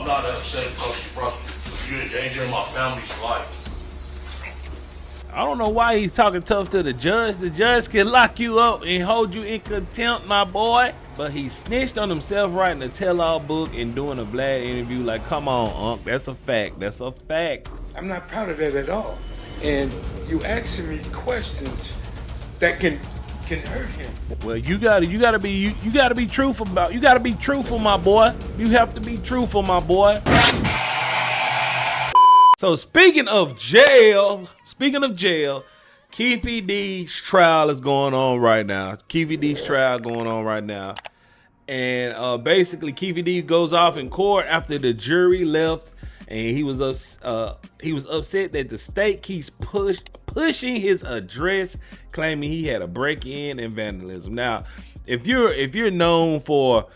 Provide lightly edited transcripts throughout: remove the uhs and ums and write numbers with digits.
I'm not upset because you're endangering my family's life. I don't know why he's talking tough to the judge. The judge can lock you up and hold you in contempt, my boy. But he snitched on himself writing a tell-all book and doing a Vlad interview. Like, come on, Unc, that's a fact. That's a fact. I'm not proud of that at all. And you asking me questions that can hurt him. Well, you gotta be truthful about. You gotta be truthful, my boy. You have to be truthful, my boy. So speaking of jail, Keffe D's trial is going on right now. And basically Keffe D goes off in court after the jury left, and he was upset that the state keeps pushing his address, claiming he had a break-in and vandalism. Now, if you're known for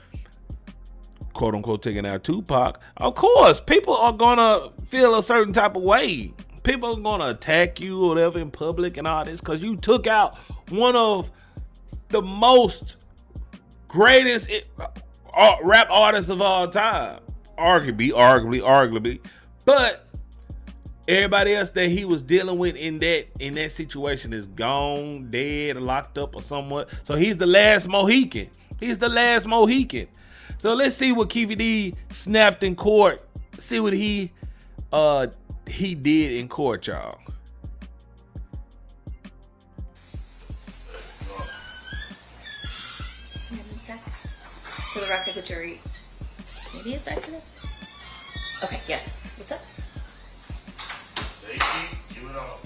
quote unquote taking out Tupac, of course people are gonna feel a certain type of way. People are gonna attack you or whatever in public and all this because you took out one of the most greatest rap artists of all time, arguably. But everybody else that he was dealing with in that situation is gone, dead, or locked up or somewhat. So he's the last Mohican. So let's see what Keffe D snapped in court. See what he did in court, y'all. For the record, the jury. Maybe it's accident. Okay. Yes. What's up? They keep giving out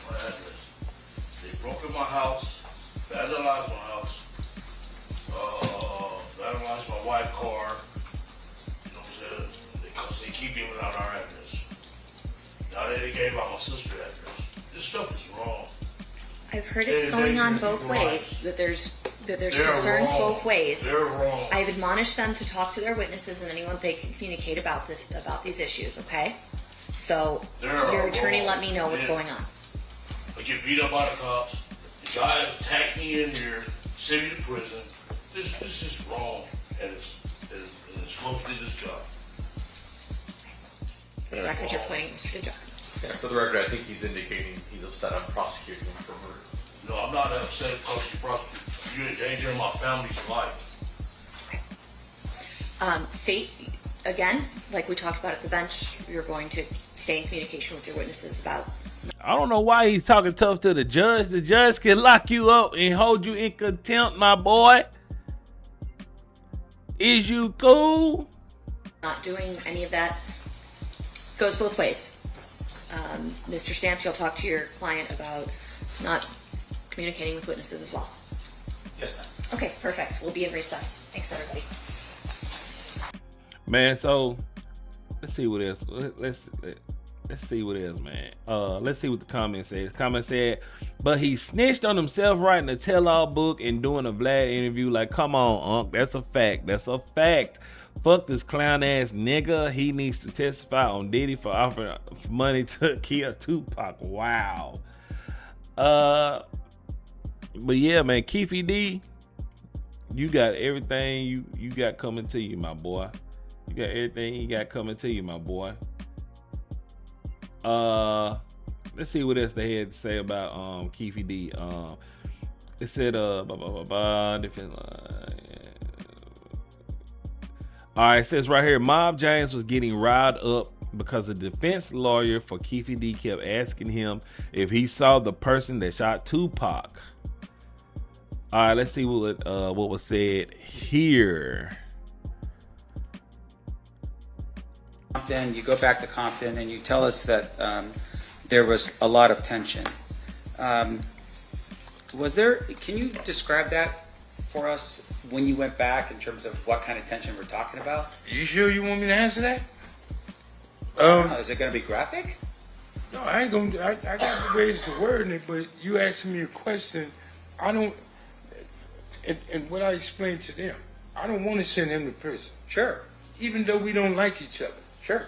my address. They broke in my house, vandalized my house, vandalized my wife's car. You know what I'm saying? Because they keep giving out our address. Now they gave out my sister's address. This stuff is wrong. I've heard it's going on both ways. That there's concerns both ways. They're wrong. I've admonished them to talk to their witnesses and anyone they can communicate about these issues. Okay. So your attorney let me know what's going on. I get beat up by the cops. The guy attacked me in here, sent me to prison. This is wrong, and it's mostly this guy. For the record, you're pointing at Mr. DeJohn. Yeah, for the record, I think he's indicating he's upset I'm prosecuting him for murder. No, I'm not upset because you're endangering my family's life. Okay. State, again, like we talked about at the bench, you're going to stay in communication with your witnesses about. I don't know why he's talking tough to the judge. The judge can lock you up and hold you in contempt, my boy. Is you cool? Not doing any of that. Goes both ways. Mr. Stamps, you'll talk to your client about not communicating with witnesses as well. Yes, ma'am. Okay, perfect. We'll be in recess. Thanks, everybody. Man, so let's see what else. Let's see what else, man. Let's see what the comment says. Comment said, but he snitched on himself writing a tell-all book and doing a Vlad interview. Like, come on, Unc, that's a fact. Fuck this clown ass nigga. He needs to testify on Diddy for offering money to kill Tupac. Wow. But yeah, man, Keffe D, you got everything you got coming to you, my boy. You got everything you got coming to you, my boy. Let's see what else they had to say about Keffe D. It said different. All right, it says right here, Mob James was getting riled up because the defense lawyer for Keffe D kept asking him if he saw the person that shot Tupac. All right, let's see what was said here. Compton, you go back to Compton and you tell us that there was a lot of tension. Can you describe that for us when you went back in terms of what kind of tension we're talking about? You sure you want me to answer that? Is it going to be graphic? No, I ain't gonna. I got the ways to word it, but you asking me a question. I don't. And what I explained to them, I don't want to send him to prison. Sure. Even though we don't like each other. Sure.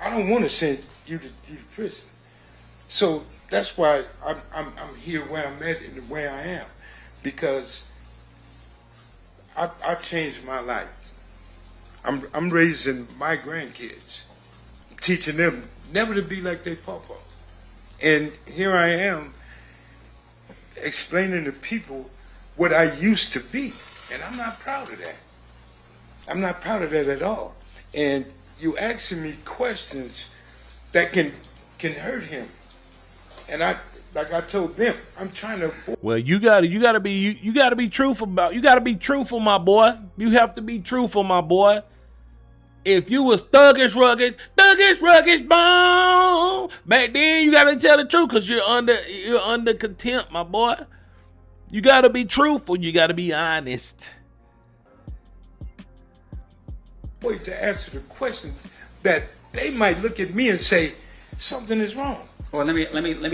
I don't want to send you to prison. So that's why I'm here where I'm at and the way I am, because I changed my life. I'm raising my grandkids, teaching them never to be like their papa. And here I am explaining to people what I used to be. And I'm not proud of that. I'm not proud of that at all. And you asking me questions that can hurt him. And like I told them, I'm trying to. Well, you gotta be truthful my boy. You have to be truthful, my boy. If you was thuggish rugged, bone, back then you gotta tell the truth because you're under contempt, my boy. You gotta be truthful. You gotta be honest. Wait to answer the questions that they might look at me and say something is wrong. Well, let me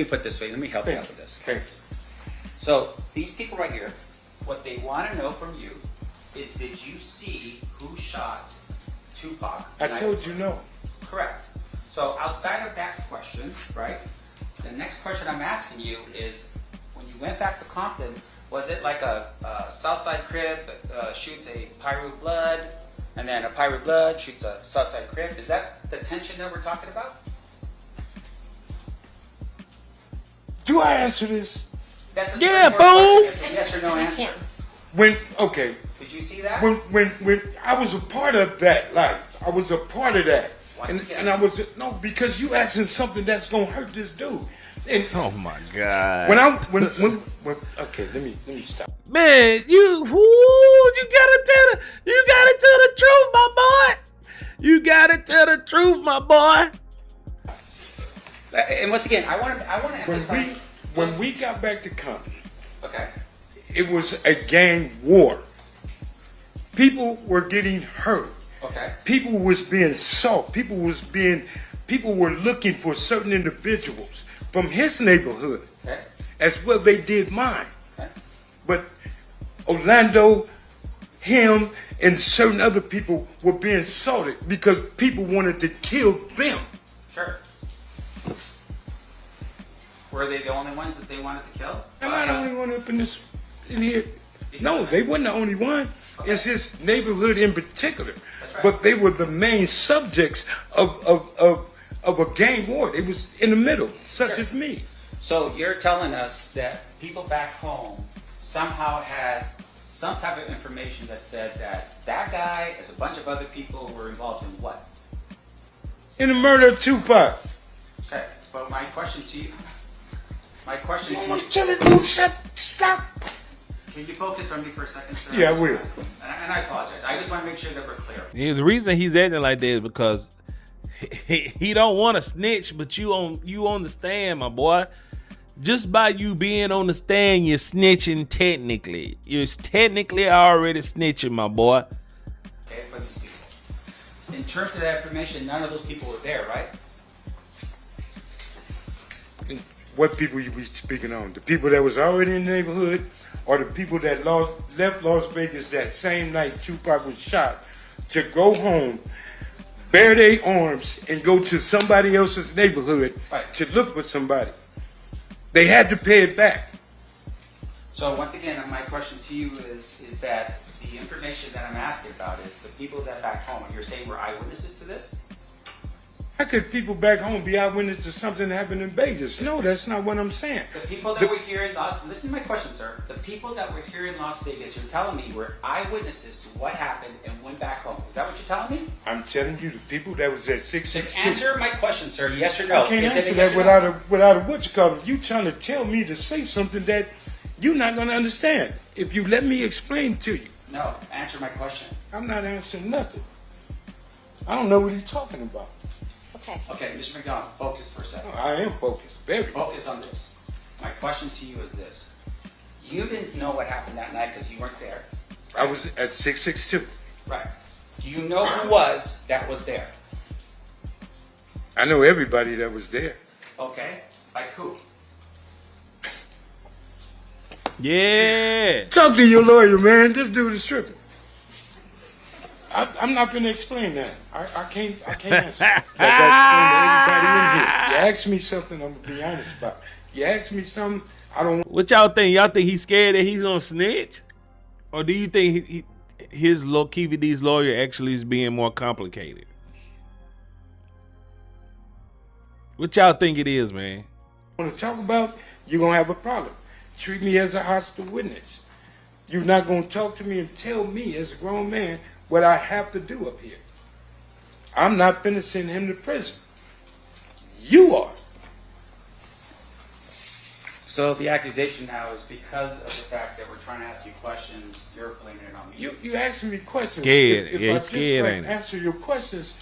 put it this way. Let me help you out with this. Okay. So these people right here, what they want to know from you is, did you see who shot Tupac? I told you no. Correct. So outside of that question, right? The next question I'm asking you is, when you went back to Compton, was it like a Southside Crib shoots a Pyro Blood, and then a Pyro Blood shoots a Southside Crib? Is that the tension that we're talking about? Do I answer this? That's a Yeah, straightforward fool. question. It's a yes or no answer. Okay. Did you see that? When I was a part of that life, I was a part of that. And I was, no, because you asking something that's gonna hurt this dude. And Oh my God. when okay, let me stop. Man, you gotta tell the truth, my boy. You gotta tell the truth, my boy. And once again, I want to emphasize. When we got back to Compton, Okay. it was a gang war. People were getting hurt. Okay. People was being sought. People were looking for certain individuals from his neighborhood, Okay. as well they did mine. Okay. But Orlando, him, and certain other people were being sought because people wanted to kill them. Sure. Were they the only ones that they wanted to kill? Am I the only one up in here? No, they weren't the only one. Okay. It's his neighborhood in particular. That's right. But they were the main subjects of a gang war. It was in the middle, such Sure. as me. So you're telling us that people back home somehow had some type of information that said that guy, as a bunch of other people, were involved in what? In the murder of Tupac. Okay. But my question to you. Stop. Can you focus on me for a second, sir? Yeah, I will. And I apologize. I just want to make sure that we're clear. Yeah, the reason he's acting like that is because he don't want to snitch, but you on the stand, my boy. Just by you being on the stand, you're snitching technically. You're technically already snitching, my boy. Okay, for these people. In terms of that information, none of those people were there, right? What people you be speaking on? The people that was already in the neighborhood, or the people that left Las Vegas that same night Tupac was shot to go home, bare their arms, and go to somebody else's neighborhood Right. to look for somebody? They had to pay it back. So once again, my question to you is that the information that I'm asking about is the people that back home, you're saying were eyewitnesses to this? How could people back home be eyewitness to something that happened in Vegas? No, that's not what I'm saying. The people that were here in listen to my question, sir. The people that were here in Las Vegas, you're telling me were eyewitnesses to what happened and went back home. Is that what you're telling me? I'm telling you, the people that was at Just 662. answer my question, sir. Yes or no. I can't Is it answer a that yes or no? without a what you call it. You trying to tell me to say something that you're not going to understand. If you let me explain to you. No, answer my question. I'm not answering nothing. I don't know what he's talking about. Okay. Okay, Mr. McDonald, focus for a second. I am focused, very focused. Focus on this. My question to you is this. You didn't know what happened that night because you weren't there. I was at 662. Right. Do you know who was there? I know everybody that was there. Okay. Like who? Yeah. Talk to your lawyer, man. This dude is tripping. I'm not going to explain that. I can't answer. Like I explained to everybody in here. You ask me something, I'm going to be honest about it. You ask me something, I don't. What y'all think? Y'all think he's scared that he's gonna snitch, or do you think Keffe D's lawyer actually is being more complicated. What y'all think it is, man? Want to talk about, you're going to have a problem. Treat me as a hostile witness. You're not going to talk to me and tell me as a grown man what I have to do up here. I'm not finna send him to prison. You are. So the accusation now is because of the fact that we're trying to ask you questions, you're blaming it on me. You asking me questions. Scared. If Yeah, I he's scared, just ain't it? answer your questions,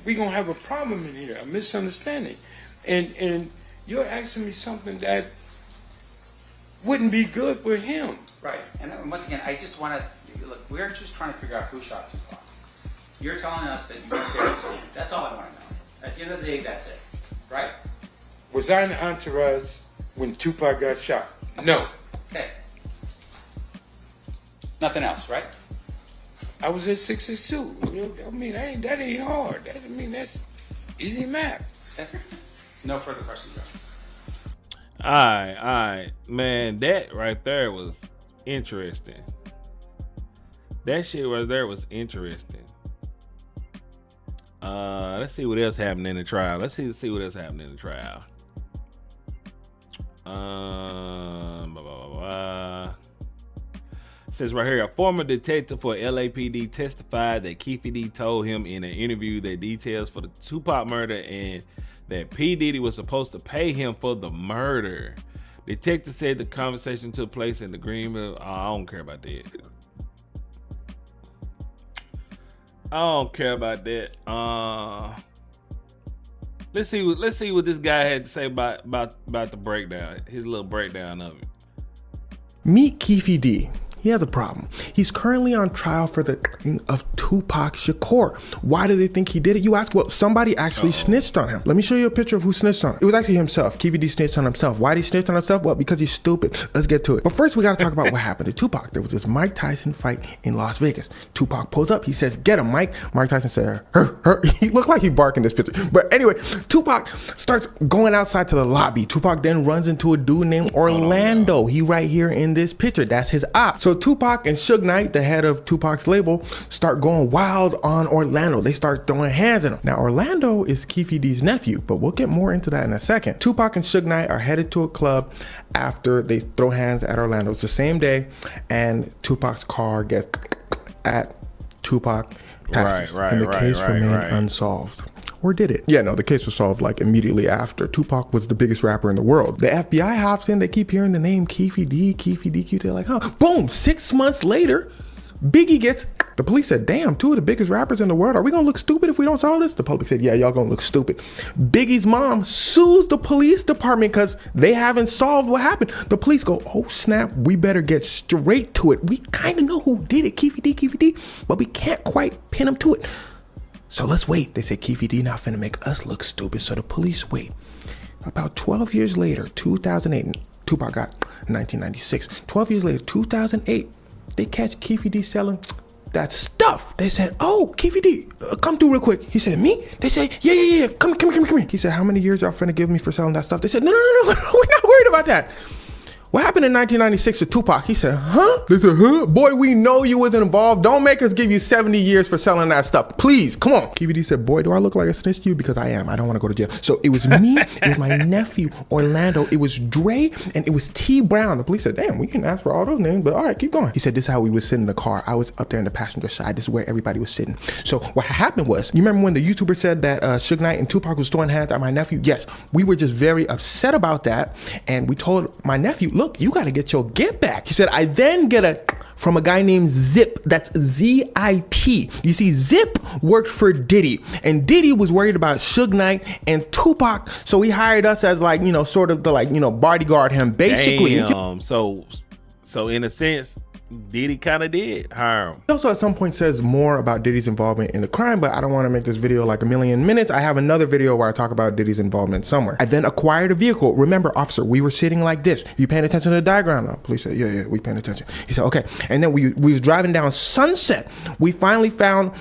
we going to have a problem in here, a misunderstanding. And you're asking me something that wouldn't be good for him. Right. And once again, I just want to, look, we're just trying to figure out who shot Tupac. You're telling us that you weren't there to see him. That's all I want to know. At the end of the day, that's it. Right? Was I in the entourage when Tupac got shot? No. Okay. Nothing else, right? I was at 662. I mean, that ain't hard. That's easy math. Okay. No further questions, Joe. All right, man. That right there was interesting. That shit right there was interesting. Let's see what else happened in the trial. Let's see what else happened in the trial. It says right here, a former detective for LAPD testified that Keffe D told him in an interview that details for the Tupac murder and that P. Diddy was supposed to pay him for the murder. Detective said the conversation took place in the Greenville. Oh, I don't care about that. I don't care about that. Let's see what this guy had to say about the breakdown. His little breakdown of it. Meet Keffe D. He has a problem. He's currently on trial for the killing of Tupac Shakur. Why do they think he did it? You ask. Well, somebody actually snitched on him. Let me show you a picture of who snitched on him. It was actually himself. Keffe D snitched on himself. Why did he snitch on himself? Well, because he's stupid. Let's get to it. But first, we got to talk about what happened to Tupac. There was this Mike Tyson fight in Las Vegas. Tupac pulls up. He says, "Get him, Mike." Mike Tyson said, "Her." He looked like he barked in this picture. But anyway, Tupac starts going outside to the lobby. Tupac then runs into a dude named Orlando. He right here in this picture. That's his op. So Tupac and Suge Knight, the head of Tupac's label, start going wild on Orlando. They start throwing hands at him. Now, Orlando is Keffe D's nephew, but we'll get more into that in a second. Tupac and Suge Knight are headed to a club after they throw hands at Orlando. It's the same day, and Tupac's car gets at Tupac, passes, and the case remained unsolved. Or did it? Yeah, no, the case was solved like immediately after. Tupac was the biggest rapper in the world. The FBI hops in, they keep hearing the name Keffe D, Keffe D, they're like, huh? Boom, 6 months later, Biggie gets, the police said, damn, two of the biggest rappers in the world, are we gonna look stupid if we don't solve this? The public said, yeah, y'all gonna look stupid. Biggie's mom sues the police department because they haven't solved what happened. The police go, oh snap, we better get straight to it. We kind of know who did it, Keffe D, but we can't quite pin him to it. So let's wait. They say Keffe D not finna make us look stupid, so the police wait. About 12 years later, 2008, Tupac got 1996. 12 years later, 2008, they catch Keffe D selling that stuff. They said, oh, Keffe D, come through real quick. He said, me? They say, yeah, come here. He said, how many years y'all finna give me for selling that stuff? They said, no, we're not worried about that. What happened in 1996 to Tupac? He said, huh? They said, huh? Boy, we know you wasn't involved. Don't make us give you 70 years for selling that stuff. Please, come on. Keffe D said, boy, do I look like a snitch to you? Because I am. I don't want to go to jail. So it was me, it was my nephew, Orlando, it was Dre, and it was T Brown. The police said, damn, we didn't ask for all those names, but all right, keep going. He said, this is how we would sit in the car. I was up there in the passenger side. This is where everybody was sitting. So what happened was, you remember when the YouTuber said that Suge Knight and Tupac was throwing hands at my nephew? Yes, we were just very upset about that. And we told my nephew, look, you got to get your get back. He said, I then get a from a guy named Zip. That's Z-I-P. You see, Zip worked for Diddy, and Diddy was worried about Suge Knight and Tupac, so he hired us as like, sort of the bodyguard him, basically. Damn. So in a sense, Diddy kind of did hire him. He also at some point says more about Diddy's involvement in the crime, but I don't want to make this video like a million minutes. I have another video where I talk about Diddy's involvement somewhere. I then acquired a vehicle. Remember, officer, we were sitting like this. You paying attention to the diagram now? Police said, yeah, we paying attention. He said, okay. And then we was driving down Sunset. We finally found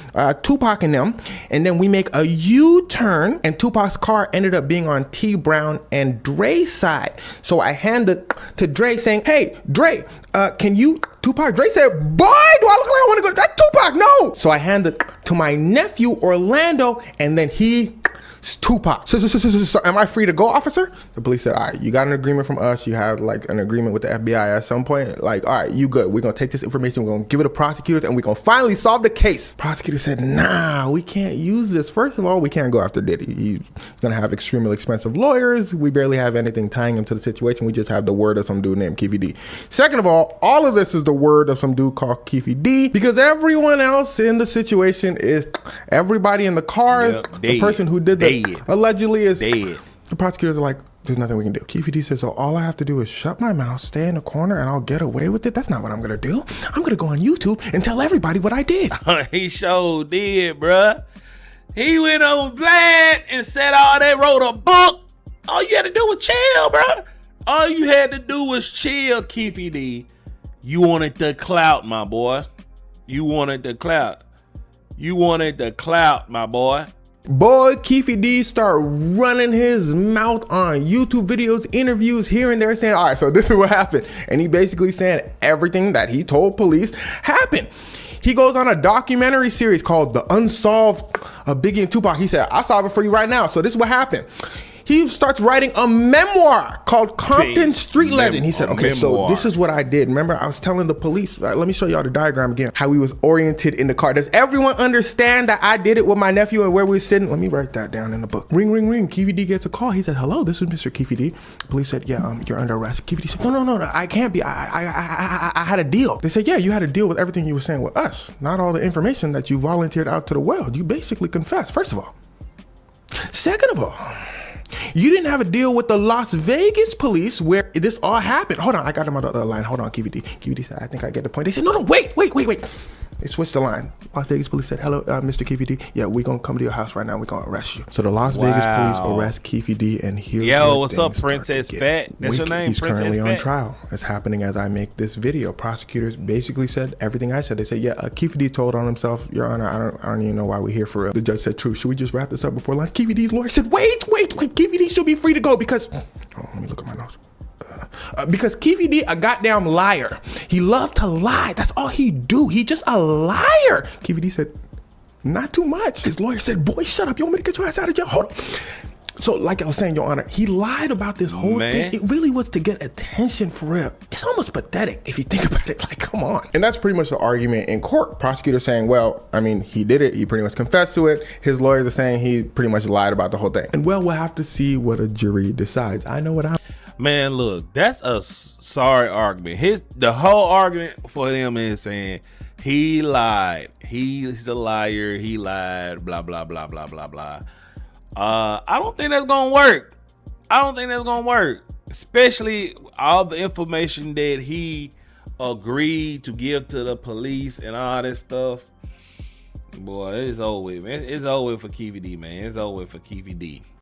Tupac and them, and then we make a U-turn, and Tupac's car ended up being on T Brown and Dre's side. So I handed to Dre saying, hey, Dre, can you... Tupac, Dre said, boy, do I look like I want to go. That's Tupac. No. So I hand it to my nephew, Orlando, and then it's Tupac. So am I free to go, officer? The police said, all right, you got an agreement from us. You have like an agreement with the FBI at some point. Like, all right, you good. We're going to take this information. We're going to give it to prosecutors and we're going to finally solve the case. Prosecutor said, nah, we can't use this. First of all, we can't go after Diddy. He's going to have extremely expensive lawyers. We barely have anything tying him to the situation. We just have the word of some dude named Keffe D. Second of all of this is the word of some dude called Keffe D, because everyone else in the situation is everybody in the car. Yep, the person who did the allegedly is dead. The prosecutors are like, there's nothing we can do. Keffe D says, so all I have to do is shut my mouth, stay in the corner, and I'll get away with it. That's not what I'm gonna do. I'm gonna go on YouTube and tell everybody what I did. He sure did, bruh. He went on Vlad and said all that, wrote a book. All you had to do was chill, bruh. All you had to do was chill, Keffe D. You wanted the clout, my boy. You wanted the clout. You wanted the clout, my boy. Boy, Keffe D start running his mouth on YouTube videos, interviews here and there saying, all right, so this is what happened. And he basically saying everything that he told police happened. He goes on a documentary series called The Unsolved Biggie and Tupac. He said, I'll solve it for you right now. So this is what happened. He starts writing a memoir called Compton Street Legend. He said, okay, so this is what I did. Remember, I was telling the police, let me show y'all the diagram again, how he was oriented in the car. Does everyone understand that I did it with my nephew and where we were sitting? Let me write that down in the book. Ring, ring, ring. Keffe D gets a call. He said, hello, this is Mr. Keffe D. The police said, yeah, you're under arrest. Keffe D said, no, I can't be. I had a deal. They said, yeah, you had a deal with everything you were saying with us, not all the information that you volunteered out to the world. You basically confessed, first of all. Second of all, you didn't have a deal with the Las Vegas police where this all happened. Hold on, I got him on the other line. Hold on, Keffe D. Keffe D said, I think I get the point. They said, no, wait. They switched the line. Las Vegas police said, hello, Mr. Keffe D. Yeah, we're going to come to your house right now. We're going to arrest you. So the Las Vegas police arrest Keffe D, and here's what's up, Princess Fat? That's your name, He's Princess currently Fat. on trial. It's happening as I make this video. Prosecutors basically said everything I said. They said, yeah, Keffe D told on himself, Your Honor, I don't even know why we're here for real. The judge said, true. Should we just wrap this up before lunch? Keffe D's lawyer said, wait. Keffe D should be free to go because, let me look at my notes. Because Keffe D a goddamn liar. He loved to lie. That's all he do. He just a liar. Keffe D said, not too much. His lawyer said, boy, shut up. You want me to get your ass out of jail? Hold on. So like I was saying, Your Honor, he lied about this whole thing. It really was to get attention for real. It's almost pathetic if you think about it. Like, come on. And that's pretty much the argument in court. Prosecutor saying, well, I mean, he did it. He pretty much confessed to it. His lawyers are saying he pretty much lied about the whole thing. And well, we'll have to see what a jury decides. I know what I'm... Man, look, that's a sorry argument. The whole argument for him is saying he lied. He's a liar. He lied. Blah blah blah blah blah blah. I don't think that's gonna work. Especially all the information that he agreed to give to the police and all that stuff. Boy, it's over with, man. It's over with for Keffe D, man. It's over with for Keffe D.